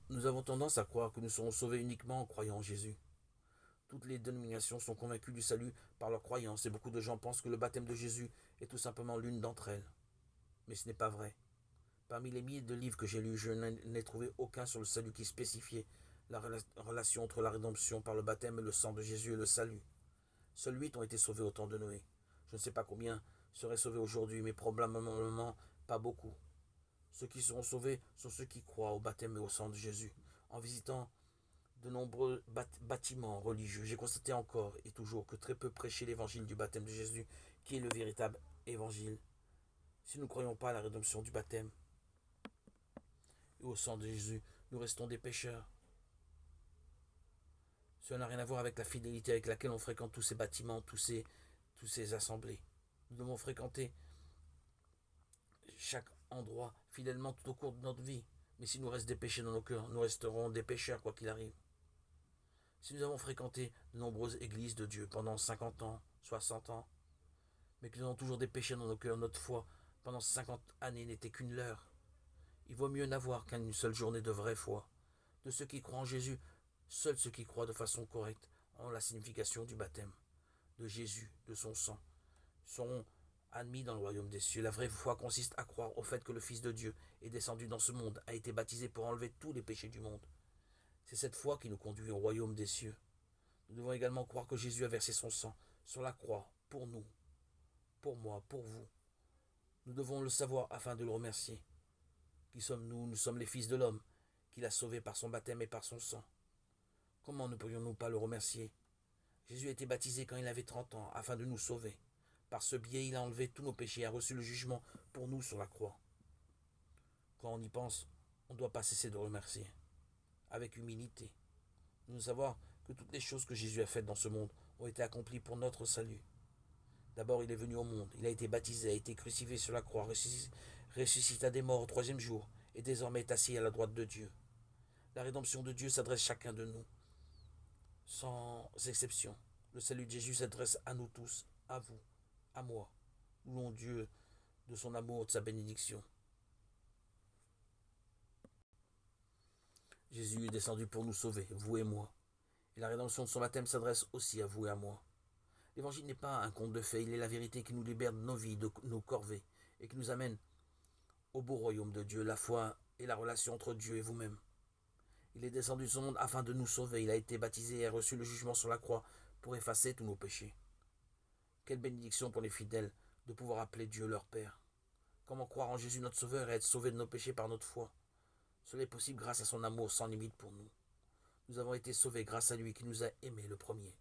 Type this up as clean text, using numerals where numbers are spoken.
Nous avons tendance à croire que nous serons sauvés uniquement en croyant en Jésus. Toutes les dénominations sont convaincues du salut par leur croyance et beaucoup de gens pensent que le baptême de Jésus est tout simplement l'une d'entre elles. Mais ce n'est pas vrai. Parmi les milliers de livres que j'ai lus, je n'ai trouvé aucun sur le salut qui spécifiait la relation entre la rédemption par le baptême et le sang de Jésus et le salut. Seuls 8 ont été sauvés au temps de Noé. Je ne sais pas combien seraient sauvés aujourd'hui, mais probablement pas beaucoup. Ceux qui seront sauvés sont ceux qui croient au baptême et au sang de Jésus. En visitant de nombreux bâtiments religieux, j'ai constaté encore et toujours que très peu prêchaient l'évangile du baptême de Jésus, qui est le véritable évangile. Si nous ne croyons pas à la rédemption du baptême et au sang de Jésus, nous restons des pécheurs. Cela n'a rien à voir avec la fidélité avec laquelle on fréquente tous ces bâtiments, tous ces assemblées. Nous devons fréquenter chaque endroit fidèlement tout au cours de notre vie. Mais si nous reste des péchés dans nos cœurs, nous resterons des pécheurs quoi qu'il arrive. Si nous avons fréquenté de nombreuses églises de Dieu pendant 50 ans, 60 ans, mais que nous avons toujours des péchés dans nos cœurs, notre foi pendant 50 années n'était qu'une leurre. Il vaut mieux n'avoir qu'une seule journée de vraie foi. De ceux qui croient en Jésus, seuls ceux qui croient de façon correcte en la signification du baptême, de Jésus, de son sang, seront admis dans le royaume des cieux. La vraie foi consiste à croire au fait que le Fils de Dieu est descendu dans ce monde, a été baptisé pour enlever tous les péchés du monde. C'est cette foi qui nous conduit au royaume des cieux. Nous devons également croire que Jésus a versé son sang sur la croix pour nous, pour moi, pour vous. Nous devons le savoir afin de le remercier. Qui sommes-nous? Nous sommes les fils de l'homme, qu'il a sauvés par son baptême et par son sang. Comment ne pourrions-nous pas le remercier? Jésus a été baptisé quand il avait 30 ans, afin de nous sauver. Par ce biais, il a enlevé tous nos péchés et a reçu le jugement pour nous sur la croix. Quand on y pense, on ne doit pas cesser de remercier, avec humilité. Nous devons savoir que toutes les choses que Jésus a faites dans ce monde ont été accomplies pour notre salut. D'abord, il est venu au monde, il a été baptisé, a été crucifié sur la croix, ressuscita des morts au troisième jour, et désormais est assis à la droite de Dieu. La rédemption de Dieu s'adresse à chacun de nous, sans exception. Le salut de Jésus s'adresse à nous tous, à vous, à moi. Louons Dieu de son amour, de sa bénédiction. Jésus est descendu pour nous sauver, vous et moi. Et la rédemption de son baptême s'adresse aussi à vous et à moi. L'évangile n'est pas un conte de fées, il est la vérité qui nous libère de nos vies, de nos corvées, et qui nous amène au beau royaume de Dieu, la foi et la relation entre Dieu et vous-même. Il est descendu de ce monde afin de nous sauver, il a été baptisé et a reçu le jugement sur la croix pour effacer tous nos péchés. Quelle bénédiction pour les fidèles de pouvoir appeler Dieu leur Père. Comment croire en Jésus notre Sauveur et être sauvé de nos péchés par notre foi? Cela est possible grâce à son amour sans limite pour nous. Nous avons été sauvés grâce à lui qui nous a aimés le premier.